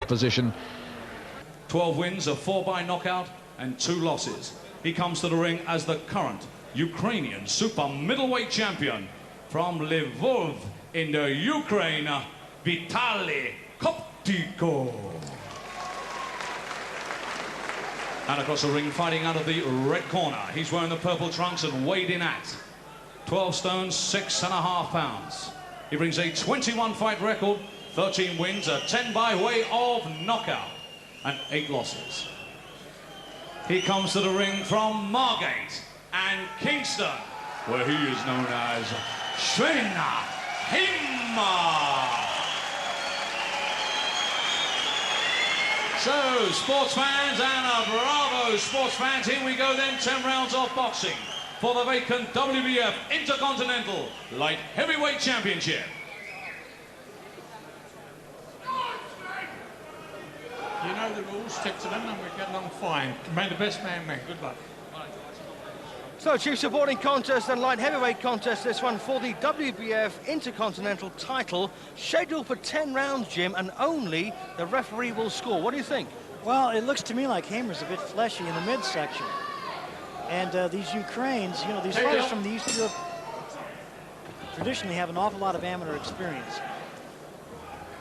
position. 12 wins, a 4 by knockout and 2 losses. He comes to the ring as the current Ukrainian super middleweight champion from Lviv in the Ukraine, Vitali Kopitko. And across the ring, fighting out of the red corner, he's wearing the purple trunks and weighed in at 12 stones, 6.5 pounds. He brings a 21 fight record, 13 wins, a 10 by way of knockout, and 8 losses. He comes to the ring from Margate and Kingston, where he is known as Sven. So, sports fans and bravo sports fans, here we go then, 10 rounds of boxing for the vacant WBF Intercontinental Light Heavyweight Championship. You know the rules, stick to them and we get along fine. May the best man win. Good luck. So, chief supporting contest and light heavyweight contest, this one for the WBF Intercontinental title, scheduled for 10 rounds, Jim, and only the referee will score. What do you think? Well, it looks to me like Hamer's a bit fleshy in the midsection. And these Ukrainians, you know, these fighters from the East Europe traditionally have an awful lot of amateur experience.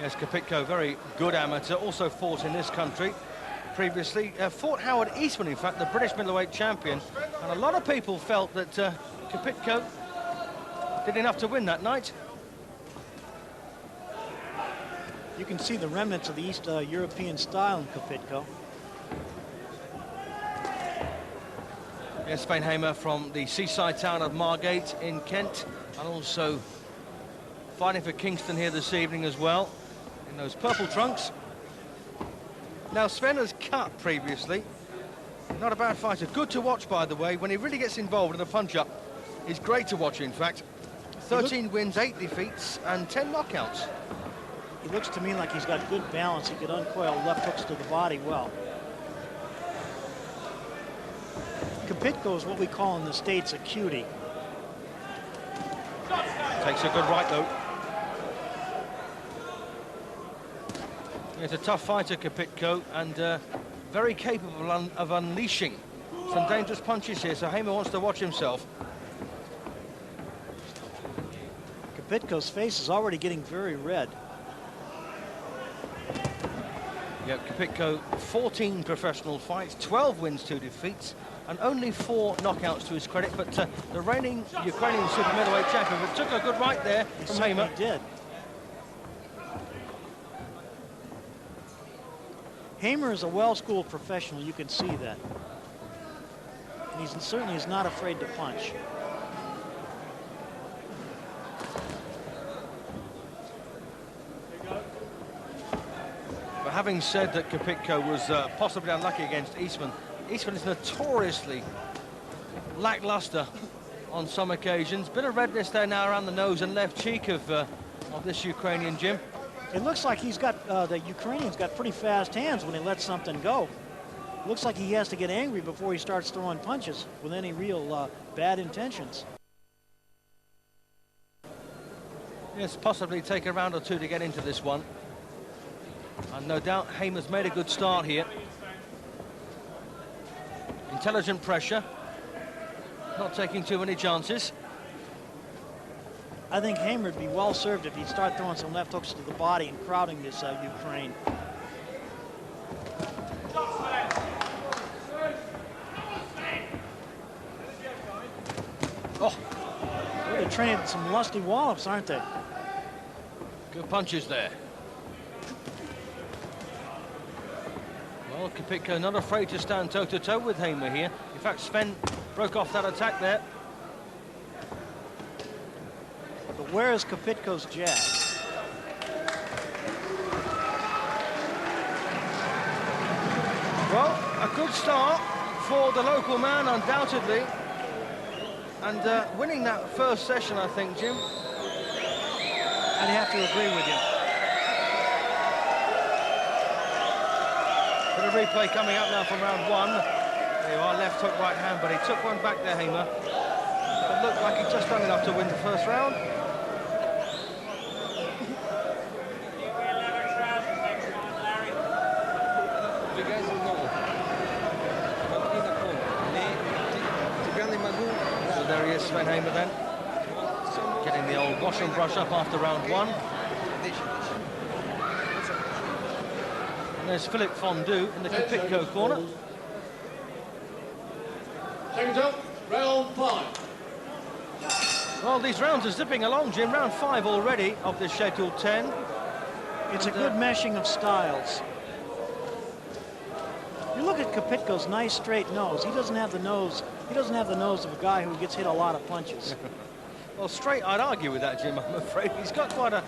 Yes, Kopitko, very good amateur, also fought in this country previously. Fought Howard Eastman, in fact, the British middleweight champion. And a lot of people felt that Kopitko did enough to win that night. You can see the remnants of the East European style in Kopitko. Yes, Sven Hamer from the seaside town of Margate in Kent, and also fighting for Kingston here this evening as well, in those purple trunks. Now, Sven has cut previously. Not a bad fighter. Good to watch, by the way. When he really gets involved in a punch-up, he's great to watch, in fact. 13 wins, 8 defeats, and 10 knockouts. He looks to me like he's got good balance. He could uncoil left hooks to the body well. Kopitko is what we call in the States a cutie. Takes a good right, though. He's a tough fighter, Kopitko, and very capable of unleashing some dangerous punches here, so Hamer wants to watch himself. Kopitko's face is already getting very red. Yeah, Kopitko, 14 professional fights, 12 wins, 2 defeats, and only 4 knockouts to his credit, but the reigning Ukrainian super middleweight champion, but took a good right there from Hamer. He did. Hamer is a well-schooled professional, you can see that. And he certainly is not afraid to punch. But having said that Kopitko was possibly unlucky against Eastman, Eastman is notoriously lackluster on some occasions. Bit of redness there now around the nose and left cheek of this Ukrainian, Jim. It looks like he's got, the Ukrainian's got pretty fast hands when he lets something go. Looks like he has to get angry before he starts throwing punches with any real bad intentions. Yes, possibly take a round or 2 to get into this one. And no doubt Hamer's made a good start here. Intelligent pressure, not taking too many chances. I think Hamer would be well served if he'd start throwing some left hooks to the body and crowding this Ukraine. Oh, they're training some lusty wallops, aren't they? Good punches there. Well, Kopitko not afraid to stand toe-to-toe with Hamer here. In fact, Sven broke off that attack there. But where is Kopitko's jab? Well, a good start for the local man, undoubtedly. And winning that first session, I think, Jim. I'd have to agree with you. Bit of replay coming up now from round 1. There you are, left hook, right hand, but he took one back there, Hamer. It looked like he'd just done enough to win the first round. So there he is, Sven Hamer then. Getting the old wash and brush up after round 1. And there's Philip Fondue in the Kopitko corner. Seconds up, round 5. Well, these rounds are zipping along, Jim. Round 5 already of this scheduled 10. It's a good meshing of styles. You look at Kopitko's nice straight nose. He doesn't have the nose. He doesn't have the nose of a guy who gets hit a lot of punches. Well, straight, I'd argue with that, Jim, I'm afraid. He's got quite a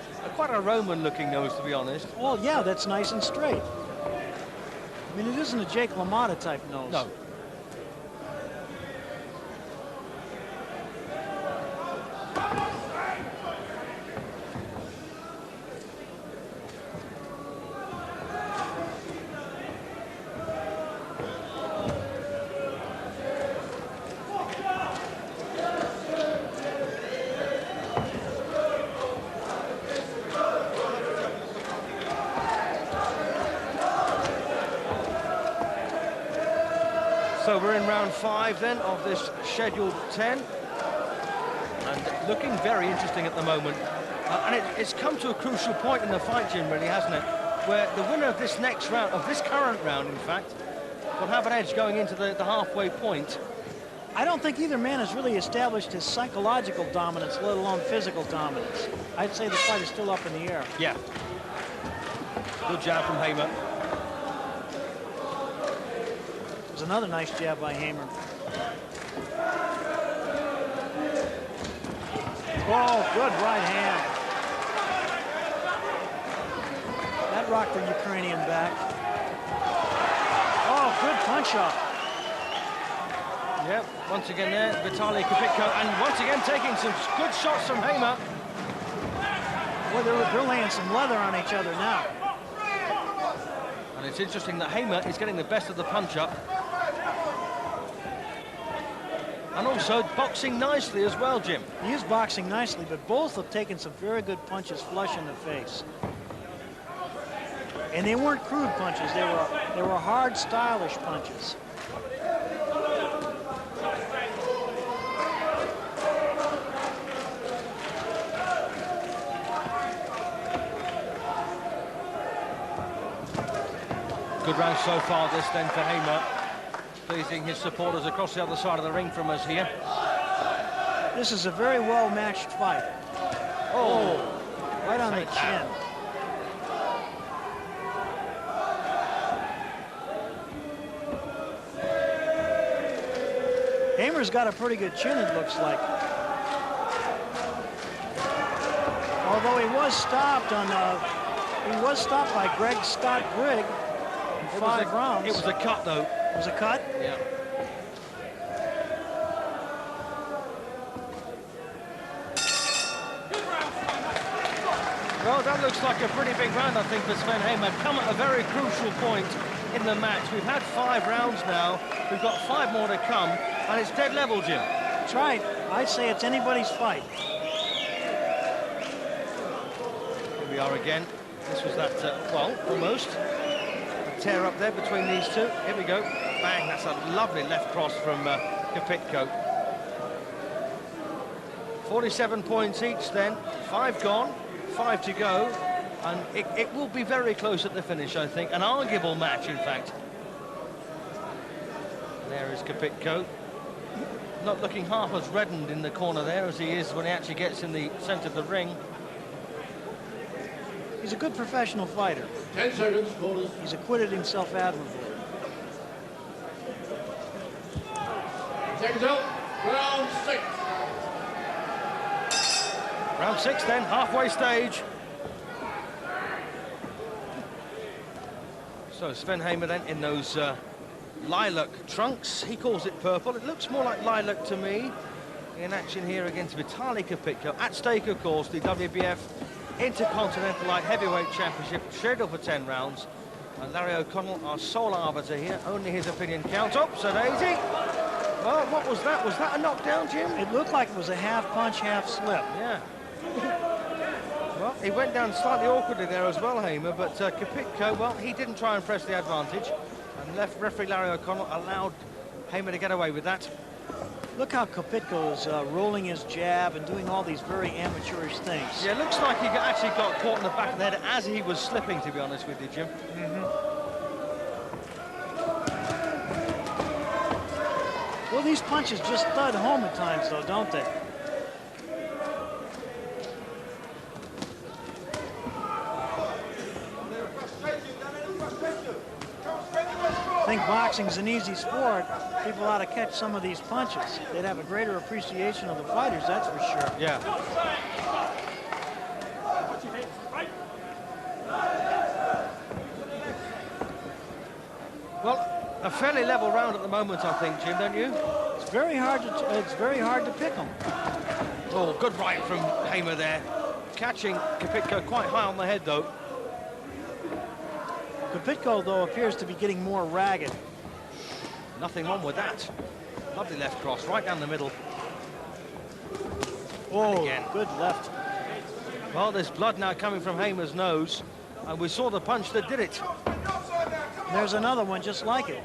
Roman-looking nose, to be honest. Well, yeah, that's nice and straight. I mean, it isn't a Jake LaMotta type nose. No. So we're in round 5 then of this scheduled 10, and looking very interesting at the moment. And it's come to a crucial point in the fight, Jim, really, hasn't it? Where the winner of this next round, of this current round, in fact, will have an edge going into the halfway point. I don't think either man has really established his psychological dominance, let alone physical dominance. I'd say the fight is still up in the air. Yeah. Good jab from Hamer. Another nice jab by Hamer. Oh, good right hand. That rocked the Ukrainian back. Oh, good punch up. Yep, once again there, Vitali Kopitko, and once again taking some good shots from Hamer. Boy, they're laying some leather on each other now. And it's interesting that Hamer is getting the best of the punch-up. And also boxing nicely as well, Jim. He is boxing nicely, but both have taken some very good punches flush in the face. And they weren't crude punches. They were hard, stylish punches. Good round so far this then for Hamer. Pleasing his supporters across the other side of the ring from us here. This is a very well-matched fight. Oh, right on the chin. Hamer's got a pretty good chin, it looks like. Although he was stopped by Greg Scott Grigg in 5 rounds. It was a cut, though. It was a cut? Yeah. Well, that looks like a pretty big round, I think, for Sven Hamer. Come at a very crucial point in the match. We've had 5 rounds now. We've got 5 more to come, and it's dead level, Jim. That's right. I'd say it's anybody's fight. Here we are again. This was that, well, almost. Tear up there between these two. Here we go. Bang, that's a lovely left cross from Kopitko. 47 points each then. 5 gone, 5 to go. And it will be very close at the finish, I think. An arguable match, in fact. There is Kopitko. Not looking half as reddened in the corner there as he is when he actually gets in the centre of the ring. He's a good professional fighter. 10 seconds, quarters. He's acquitted himself admirably. Seconds out, round 6. Round 6 then, halfway stage. So Sven Hamer then in those lilac trunks. He calls it purple. It looks more like lilac to me. In action here against Vitali Kopitko. At stake, of course, the WBF Intercontinental Light Heavyweight Championship, scheduled for 10 rounds. And Larry O'Connell, our sole arbiter here, only his opinion counts. Oh, so daisy. Well, what was that? Was that a knockdown, Jim? It looked like it was a half punch, half slip. Yeah. Well, he went down slightly awkwardly there as well, Hamer, but Kopitko, well, he didn't try and press the advantage. And referee Larry O'Connell allowed Hamer to get away with that. Look how Kopitko is rolling his jab and doing all these very amateurish things. Yeah, it looks like he actually got caught in the back of the head as he was slipping, to be honest with you, Jim. Well, these punches just thud home at times, though, don't they? I think boxing's an easy sport. People ought to catch some of these punches. They'd have a greater appreciation of the fighters, that's for sure. Yeah. Well, a fairly level round at the moment, I think, Jim, don't you? It's very hard to pick them. Oh, good right from Hamer there. Catching Kopitko quite high on the head, though. Kopitko, though, appears to be getting more ragged. Nothing wrong with that. Lovely left cross, right down the middle. Oh, again. Good left. Well, there's blood now coming from Hamer's nose, and we saw the punch that did it. There's another one just like it.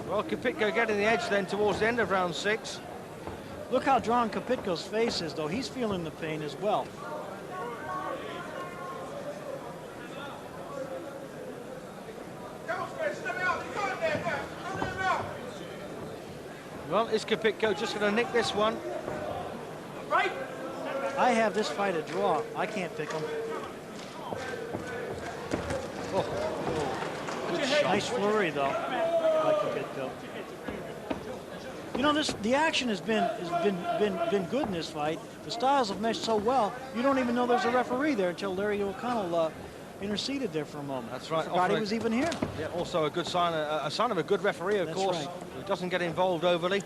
Well, Kopitko getting the edge then towards the end of round 6. Look how drawn Kopitko's face is, though. He's feeling the pain as well. Well, is Kopitko just going to nick this one? Right. I have this fight a draw. I can't pick him. Oh. Good shot. Nice flurry, though, by Kopitko. You know, the action has been good in this fight. The styles have meshed so well, you don't even know there's a referee there until Larry O'Connell interceded there for a moment. That's right. Forgot he was even here. Yeah, also a good sign, a sign of a good referee, of course, right. who doesn't get involved overly.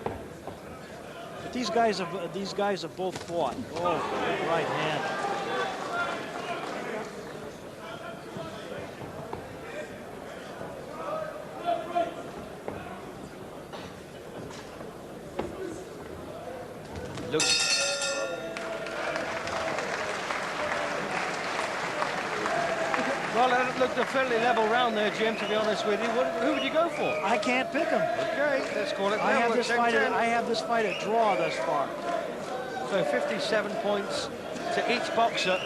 But these guys have both fought. Oh, good right hand. Looks. Well, it looked a fairly level round there, Jim, to be honest with you. Who would you go for? I can't pick him. Okay, let's call it. I have this fight a draw thus far. So 57 points to each boxer.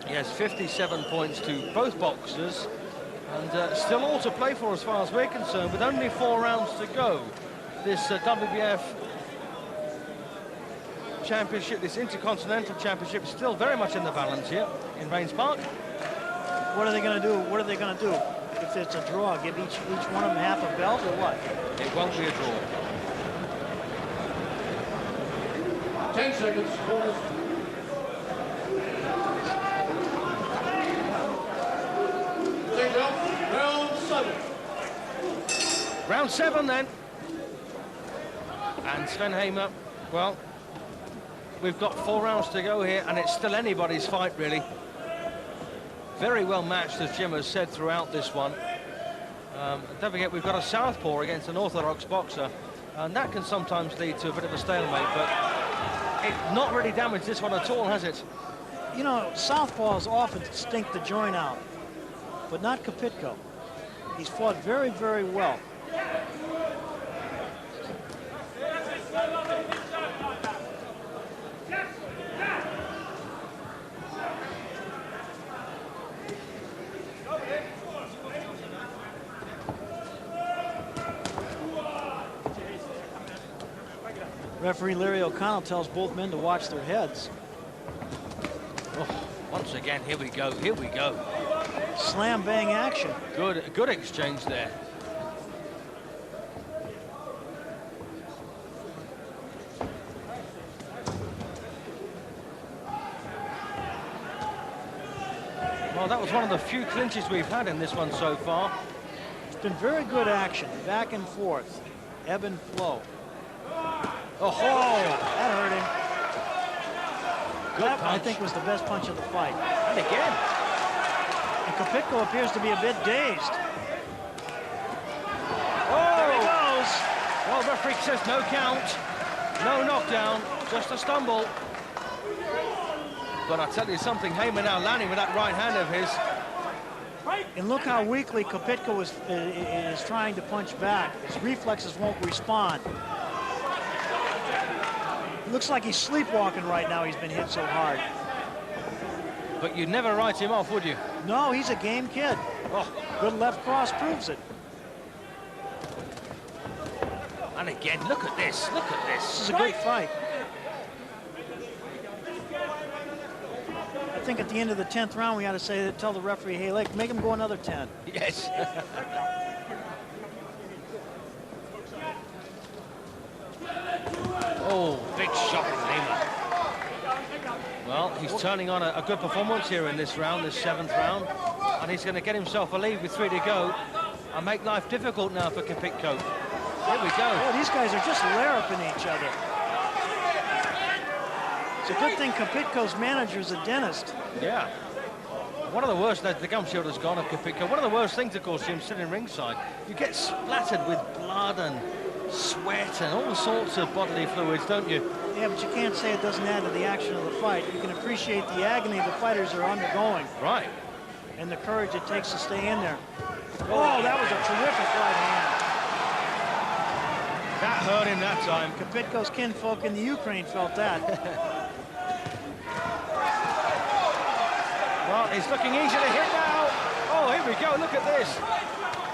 Yes, 57 points to both boxers. And still all to play for as far as we're concerned, with only 4 rounds to go. This WBF Championship, this Intercontinental Championship, is still very much in the balance here in Rains Park. What are they going to do? What are they going to do? If it's a draw, give each one of them half a belt or what? It won't be a draw. 10 seconds. Round 7 then. And Sven Hamer, well, we've got 4 rounds to go here, and it's still anybody's fight, really. Very well matched, as Jim has said throughout this one. Don't forget, we've got a southpaw against an orthodox boxer, and that can sometimes lead to a bit of a stalemate, but it's not really damaged this one at all, has it? You know, southpaws often stink the joint out, but not Kopitko. He's fought very, very well. Referee Larry O'Connell tells both men to watch their heads. Oh, once again, here we go, here we go. Slam bang action. Good exchange there. Well, that was one of the few clinches we've had in this one so far. It's been very good action, back and forth, ebb and flow. Oh, that hurt him. That, I think, was the best punch of the fight. And again. And Kopitko appears to be a bit dazed. Oh! There he goes. Well, referee says no count, no knockdown, just a stumble. But I tell you something, Hamer now landing with that right hand of his. And look how weakly Kopitko is trying to punch back. His reflexes won't respond. Looks like he's sleepwalking right now. He's been hit so hard. But you'd never write him off, would you? No, he's a game kid. Oh. Good left cross proves it. And again, look at this, look at this. This is a good fight. I think at the end of the 10th round, we ought to say that, tell the referee, hey, make him go another 10. Yes. Oh, big shot from Hamer. Well, he's turning on a good performance here in this round, this 7th round. And he's going to get himself a lead with 3 to go and make life difficult now for Kopitko. Here we go. Oh, these guys are just larruping each other. It's a good thing Kopitko's manager's a dentist. Yeah. One of the worst, the gum shield has gone of Kopitko. One of the worst things, of course, Jim, sitting ringside, you get splattered with blood and sweat and all sorts of bodily fluids, don't you? Yeah, but you can't say it doesn't add to the action of the fight. You can appreciate the agony the fighters are undergoing. Right. And the courage it takes to stay in there. Oh, that was a terrific right hand. That hurt him that time. Kopitko's kinfolk in the Ukraine felt that. Well, it's looking easy to hit now. Oh, here we go. Look at this.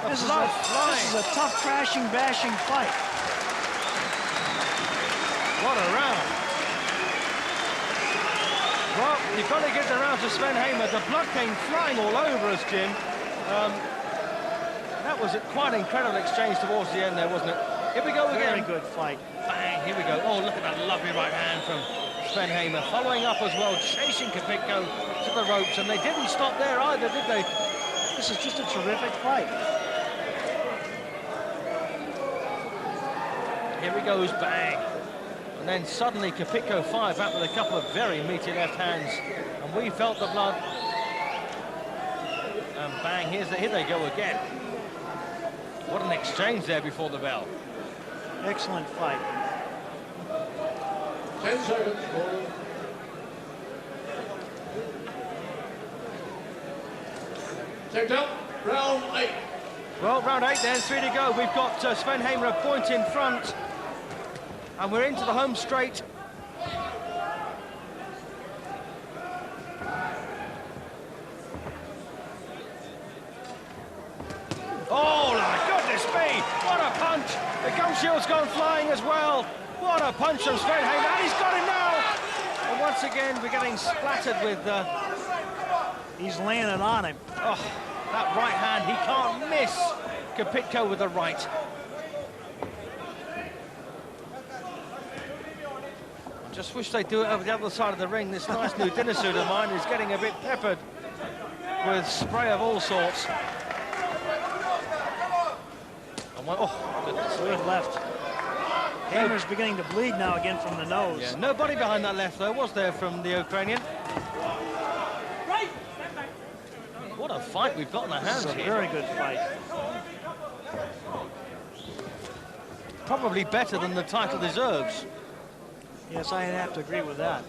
This is a tough crashing, bashing fight. What a round. Well, you've got to give the round to Sven Hamer. The blood came flying all over us, Jim. That was quite an incredible exchange towards the end there, wasn't it? Here we go again. Very good fight. Bang, here we go. Oh, look at that lovely right hand from Sven Hamer. Following up as well, chasing Kopitko to the ropes, and they didn't stop there either, did they? This is just a terrific fight. Here he goes, bang. And then suddenly Kopitko fired back with a couple of very meaty left hands. And we felt the blood. And bang, here they go again. What an exchange there before the bell. Excellent fight. 10 seconds. Checked out. Round 8. Well, round 8 then, 3 to go. We've got Sven Hamer a point in front. And we're into the home straight. Oh, my goodness me! What a punch! The gum shield's gone flying as well. What a punch from Sven Hamer, and he's got it now! And once again, we're getting splattered with... He's laying it on him. Oh, that right hand, he can't miss Kopitko with the right. I just wish they'd do it over the other side of the ring. This nice new dinner suit of mine is getting a bit peppered with spray of all sorts. Oh, goodness. Good left. Hamer's beginning to bleed now again from the nose. Yeah, nobody behind that left, though, was there, from the Ukrainian? What a fight we've got in our hands here. This is a very good fight. Probably better than the title deserves. Yes, I have to agree with that.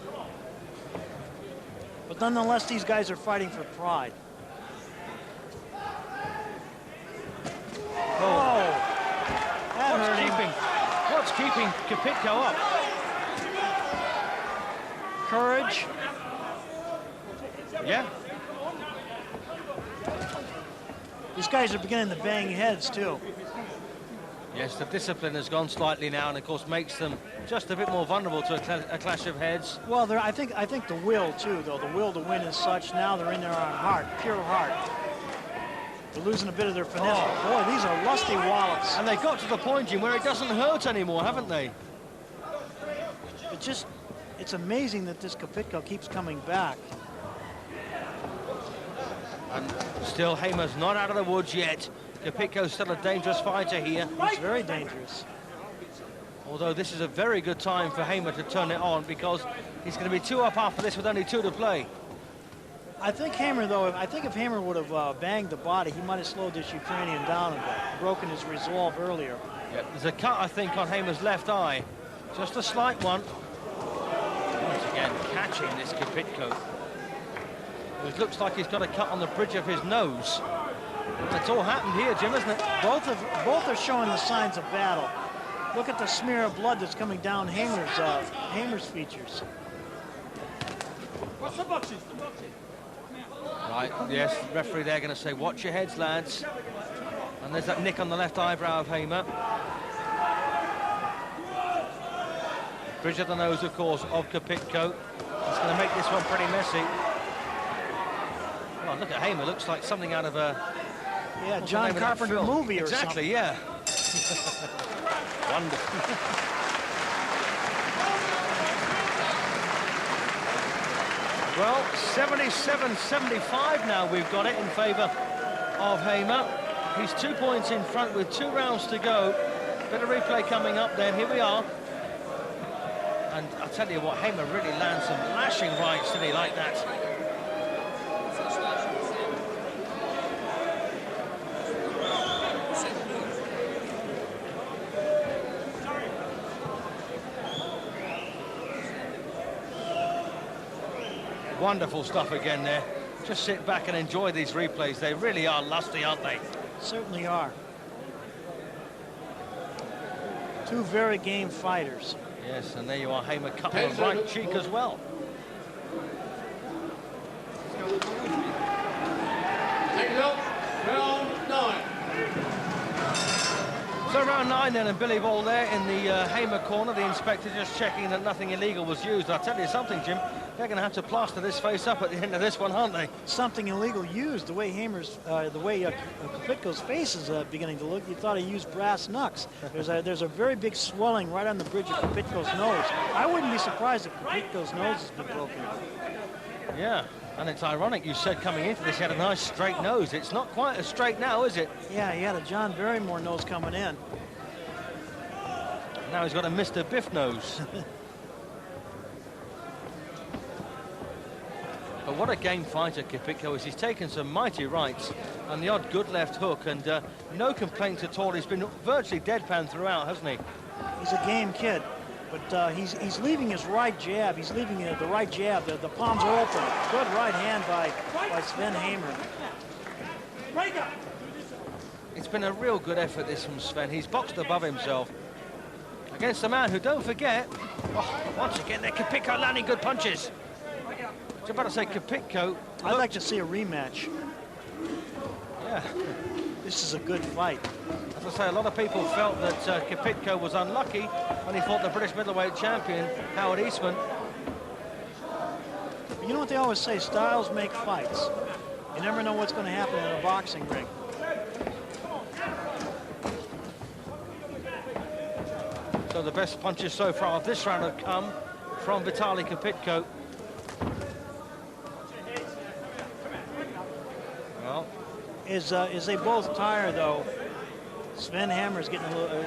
But nonetheless, these guys are fighting for pride. Oh! What's keeping Kopitko up? Courage. Yeah. These guys are beginning to bang heads, too. Yes, the discipline has gone slightly now, and of course makes them just a bit more vulnerable to a clash of heads. Well, I think the will, too, though. The will to win is such. Now they're in there on heart, pure heart. They're losing a bit of their finesse. Oh. Boy, these are lusty wallops. And they got to the point, Jim, where it doesn't hurt anymore, haven't they? It's amazing that this Kopitko keeps coming back. And still, Hamer's not out of the woods yet. Kopitko's still a dangerous fighter here. He's very dangerous. Although this is a very good time for Hamer to turn it on, because he's going to be 2 up after this with only 2 to play. I think Hamer, though, if Hamer would have banged the body, he might have slowed this Ukrainian down a bit, broken his resolve earlier. Yep, there's a cut, I think, on Hamer's left eye. Just a slight one. Once again, catch catching this Kopitko. It looks like he's got a cut on the bridge of his nose. It's all happened here, Jim, isn't it? Both are showing the signs of battle. Look at the smear of blood that's coming down Hamer's features. Right, yes, referee there going to say, watch your heads, lads. And there's that nick on the left eyebrow of Hamer. Bridge of the nose, of course, of Kopitko. It's going to make this one pretty messy. Well, look at Hamer, looks like something out of a... Yeah, John Carpenter movie or something. Exactly, yeah. Wonderful. Well, 77-75 now we've got it in favour of Hamer. He's 2 points in front with 2 rounds to go. Bit of replay coming up then, here we are. And I'll tell you what, Hamer really lands some lashing rights, didn't he, like that? Wonderful stuff again there. Just sit back and enjoy these replays. They really are lusty, aren't they? Certainly are. Two very game fighters. Yes, and there you are, Hamer cut on the right cheek as well. Take it up, round 9. So round 9 then, and Billy Ball there in the Hamer corner. The inspector just checking that nothing illegal was used. I'll tell you something, Jim. They're going to have to plaster this face up at the end of this one, aren't they? Something illegal used. The way Kopitko's face is beginning to look, you thought he used brass knucks. There's a very big swelling right on the bridge of Kopitko's nose. I wouldn't be surprised if Kopitko's nose has been broken. Yeah, and it's ironic you said coming into this he had a nice straight nose. It's not quite as straight now, is it? Yeah, he had a John Barrymore nose coming in. Now he's got a Mr. Biff nose. But what a game fighter Kopitko is. He's taken some mighty rights and the odd good left hook, and no complaints at all. He's been virtually deadpan throughout, hasn't he? He's a game kid, but he's leaving his right jab. He's leaving the right jab. The palms are open. Good right hand by Sven Hamer. It's been a real good effort, this from Sven. He's boxed above himself against a man who, don't forget, once again, they're Kopitko landing good punches. I was about to say Kopitko. I'd like to see a rematch. Yeah. This is a good fight. As I say, a lot of people felt that Kopitko was unlucky when he fought the British middleweight champion, Howard Eastman. But you know what they always say, styles make fights. You never know what's going to happen in a boxing ring. So the best punches so far of this round have come from Vitali Kopitko. Well, as they both tire, though, Sven Hamer's getting a little.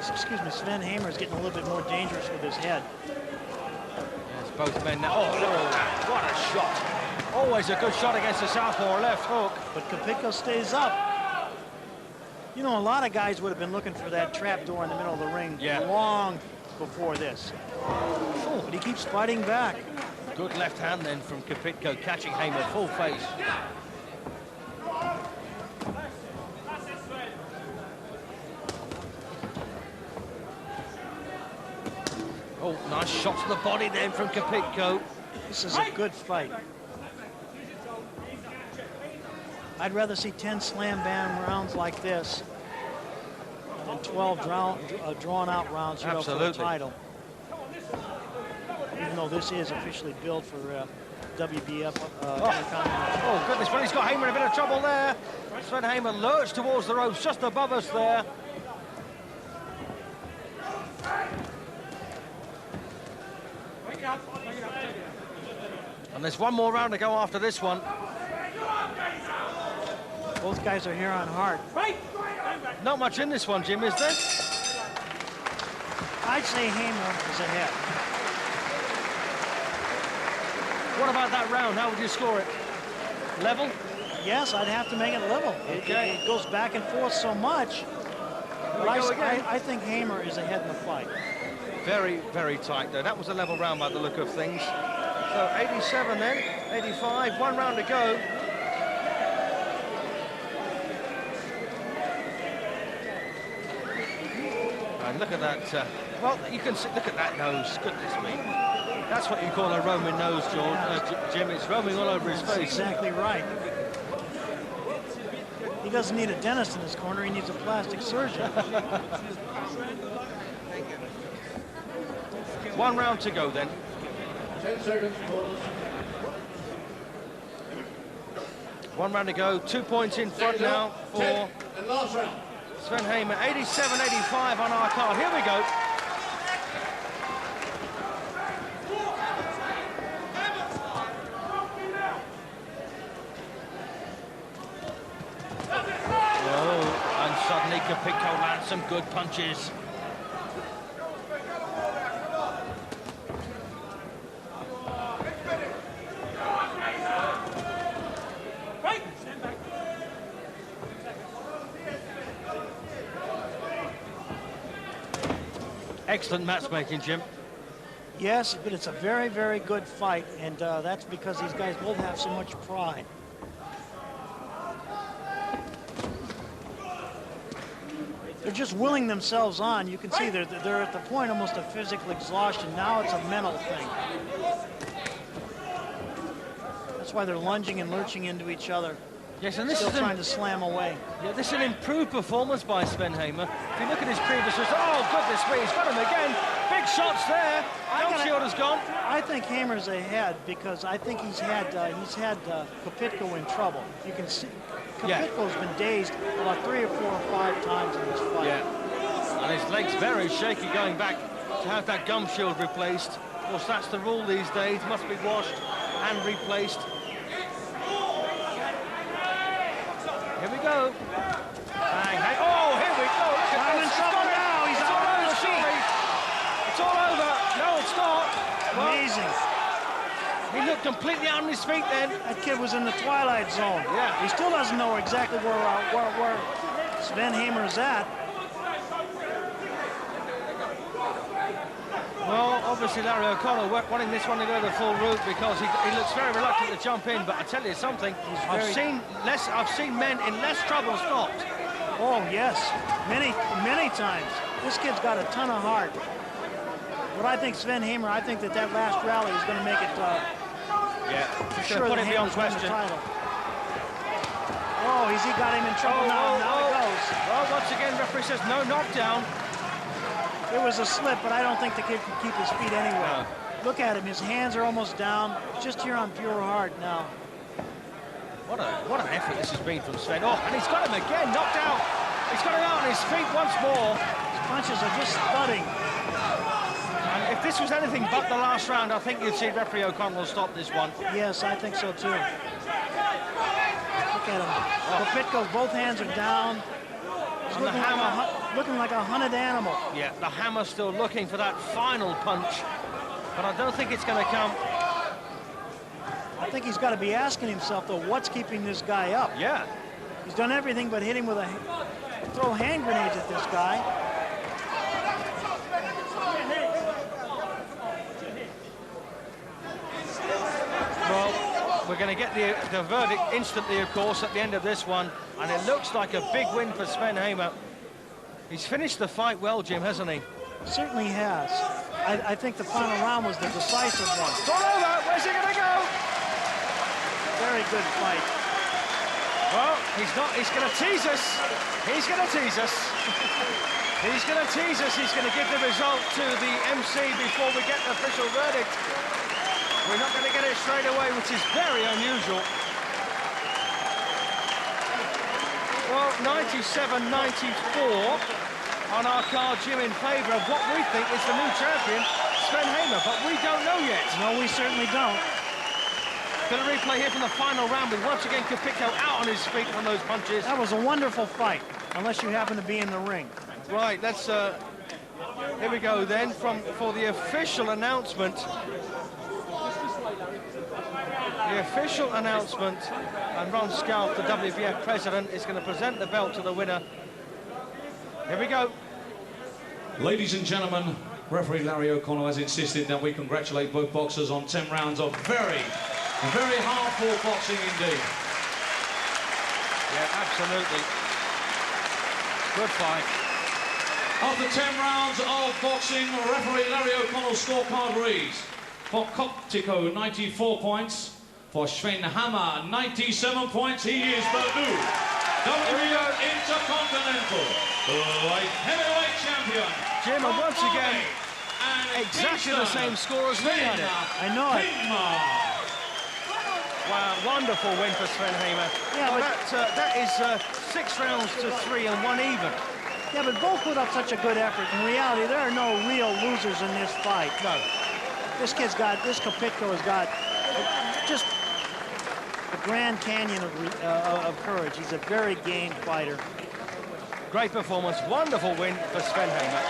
Sven Hamer's getting a little bit more dangerous with his head. Yes, both men now. Oh, what a shot! Always a good shot against the southpaw left hook. But Kopitko stays up. You know, a lot of guys would have been looking for that trap door in the middle of the ring long before this. But he keeps fighting back. Good left hand then from Kopitko, catching Hamer full face. Oh, nice shot to the body then from Kopitko. This is a good fight. I'd rather see 10 slam-bam rounds like this than 12 drawn-out rounds for the title. Even though this is officially billed for WBF Intercontinental. Oh, goodness, well, he's got Hamer in a bit of trouble there. Sven Hamer lurched towards the ropes just above us there. And there's one more round to go after this one. Both guys are here on hard. Not much in this one, Jim, is there? I'd say Hamer is ahead. What about that round? How would you score it? Level? Yes, I'd have to make it level. Okay. It goes back and forth so much. But I think Hamer is ahead in the fight. Very, very tight, though. That was a level round by the look of things. So 87 then, 85, 1 round to go. And look at that, well, you can see, look at that nose, goodness me. That's what you call a Roman nose, Jim. It's roaming all over his face. That's exactly right. He doesn't need a dentist in his corner, he needs a plastic surgeon. 1 round to go then. 10 seconds. 1 round to go, 2 points in front now for And last round. Sven Hamer, 87-85 on our card. Here we go. Oh, and suddenly Kopitko lands some good punches. Excellent matchmaking, Jim. Yes, but it's a very, very good fight, and that's because these guys both have so much pride. They're just willing themselves on. You can see they're at the point almost of physical exhaustion. Now it's a mental thing. That's why they're lunging and lurching into each other. Yes, and this Still is trying to slam away. Yeah, this is an improved performance by Sven Hamer. If you look at his previous results, oh goodness me, he's got him again. Big shots there. Shield has gone. I think Hamer's ahead because I think he's had Kopitko in trouble. You can see Kopitko's been dazed about 3 or 4 or 5 times in this fight. Yeah, and his leg's very shaky going back to have that gum shield replaced. Of course, that's the rule these days. Must be washed and replaced. Here we go. Bang, bang. Oh, here we go. Look at this. He's got it. Now. He's It's all on over, the feet. surely. It's all over. No, it's not. Well, Amazing. he looked completely on his feet then. That kid was in the twilight zone. Yeah. He still doesn't know exactly where Sven Hamer is at. Well, obviously Larry O'Connell wanting this one to go the full route because he looks very reluctant to jump in. But I tell you something, I've seen men in less trouble stopped. Oh yes, many times. This kid's got a ton of heart. But I think Sven Hamer, I think that last rally is going to make it. Yeah, He's going to put it beyond question. Oh, he got him in trouble now. Now it goes. Well, once again, referee says no knockdown. It was a slip, but I don't think the kid can keep his feet anyway. No. Look at him, his hands are almost down. Just here on pure heart now. What an effort this has been from Sven. Oh, and he's got him again, knocked out. He's got him out on his feet once more. His punches are just thudding. And if this was anything but the last round, I think you'd see referee O'Connell stop this one. Yes, I think so too. Look at him. Kopitko, both hands are down. He's looking like a hunted animal. Yeah, the Hammer still looking for that final punch, but I don't think it's going to come. I think he's got to be asking himself, though, what's keeping this guy up? Yeah. He's done everything but hit him with throw hand grenades at this guy. Well, we're going to get the verdict instantly, of course, at the end of this one, and it looks like a big win for Sven Hamer. He's finished the fight well, Jim, hasn't he? Certainly has. I think the final round was the decisive one. It's all over. Where's he going to go? Very good fight. Well, he's not. He's going to tease us. He's going to tease us. He's going to tease us. He's going to give the result to the MC before we get the official verdict. We're not going to get it straight away, which is very unusual. Well, 97-94 on our card, Jim, in favour of what we think is the new champion, Sven Hamer, but we don't know yet. No, we certainly don't. Going to replay here from the final round with once again Kopitko out on his feet from those punches. That was a wonderful fight, unless you happen to be in the ring. Right, let's here we go then for the official announcement. The official announcement, and Ron Scalp, the WBF president, is going to present the belt to the winner. Here we go. Ladies and gentlemen, Referee Larry O'Connell has insisted that we congratulate both boxers on 10 rounds of very hard-fought boxing indeed. Yeah, absolutely. Good fight. After 10 rounds of boxing, referee Larry O'Connell's scorecard reads: for Kopitko, 94 points. For Sven Hammer, 97 points. He is the new WBO Intercontinental Light Heavyweight Champion. Jim, and once again, and exactly the same score as we had it. I know it. Wow, wonderful win for Sven Hamer. Yeah, Well, but that is 6 rounds to 3 and 1 even. yeah, but both put up such a good effort. In reality, there are no real losers in this fight. No. This Kopitko has got just the Grand Canyon of courage. He's a very game fighter. Great performance, wonderful win for Sven Hamer.